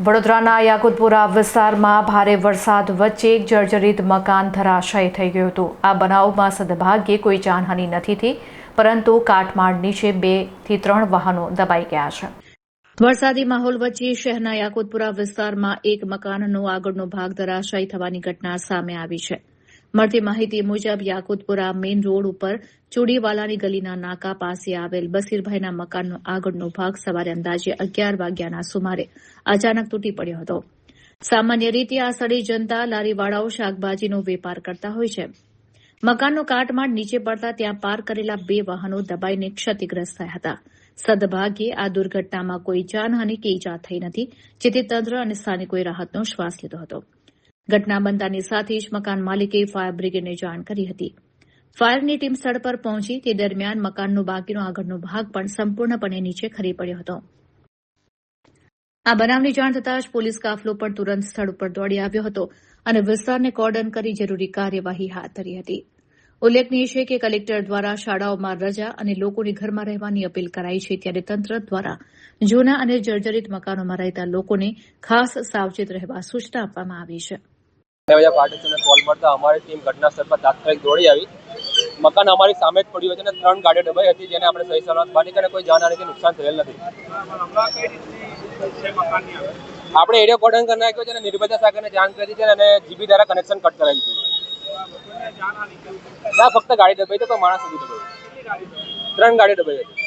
વડોદરાના યાકુતપુરા વિસ્તારમાં ભારે વરસાદ વચ્ચે એક જર્જરિત મકાન ધરાશાયી થઈ ગયું હતું। આ બનાવમાં સદભાગ્યે કોઈ જાનહાનિ નથી થઈ, પરંતુ કાટમાળ નીચે 2 થી 3 વાહનો દબાઈ ગયા છે। વરસાદી માહોલ વચ્ચે શહેરના યાકુતપુરા વિસ્તારમાં એક મકાનનો આગળનો ભાગ ધરાશાયી થવાની ઘટના સામે આવી છે। મળતી માહિતી મુજબ યાકુતપુરા મેઇન રોડ ઉપર ચુડીવાલાની ગલીના નાકા પાસે આવેલ બસીરભાઈના મકાનનો આગળનો ભાગ સવારે અંદાજે 11 વાગ્યાના સુમારે અચાનક તૂટી પડ્યો હતો। સામાન્ય રીતે આ સ્થળે જનતા લારીવાળાઓ શાકભાજીનો વેપાર કરતા હોય છે। મકાનનો કાટમાળ નીચે પડતા ત્યાં પાર્ક કરેલા 2 વાહનો દબાઈને ક્ષતિગ્રસ્ત થયા હતા। સદભાગ્યે આ દુર્ઘટનામાં કોઈ જાનહાનિ કે ઈજા થઈ નથી, જેથી તંત્ર અને સ્થાનિકોએ રાહતનો શ્વાસ લીધો હતો। ઘટના બનતાની સાથે જ મકાન માલિકે ફાયર બ્રિગેડને જાણ કરી હતી। ફાયરની ટીમ સ્થળ પર પહોંચી તે દરમિયાન મકાનનો બાકીનો આગળનો ભાગ પણ સંપૂર્ણપણે નીચે ખરી પડ્યો હતો। આ બનાવની જાણ થતાં જ પોલીસ કાફલો પણ તુરંત સ્થળ ઉપર દોડી આવ્યો હતો અને વિસ્તારને કોર્ડન કરી જરૂરી કાર્યવાહી હાથ ધરી હતી। ઉલ્લેખનીય છે કે કલેક્ટર દ્વારા શાળાઓમાં રજા અને લોકોને ઘરમાં રહેવાની અપીલ કરાઈ છે, ત્યારે તંત્ર દ્વારા જૂના અને જર્જરિત મકાનોમાં રહેતા લોકોને ખાસ સાવચેત રહેવા સૂચના આપવામાં આવી છે। પાર્ટીશનને કોલ મળતા અમારી ટીમ ઘટના સ્થળ પર તાત્કાલિક દોડી આવી। મકાન અમારી સામે જ પડ્યું હતું અને 3 ગાડીઓ દબાઈ હતી, જેને આપણે સહી સલામત બહાર નીકળ્યા, કોઈ જાનહાનિ કે નુકસાન થયેલ નથી। આપણે એરિયા કોર્ડન કરી નાખ્યો છે અને નિર્ભયતા શાખાને જાણ કરી છે અને જીબી દ્વારા કનેક્શન કટ કરાવી દીધું છે। ના, ફક્ત ગાડી દબાઈ તો કોઈ માણસ નથી દબાઈ। 3 ગાડીઓ દબાઈ હતી।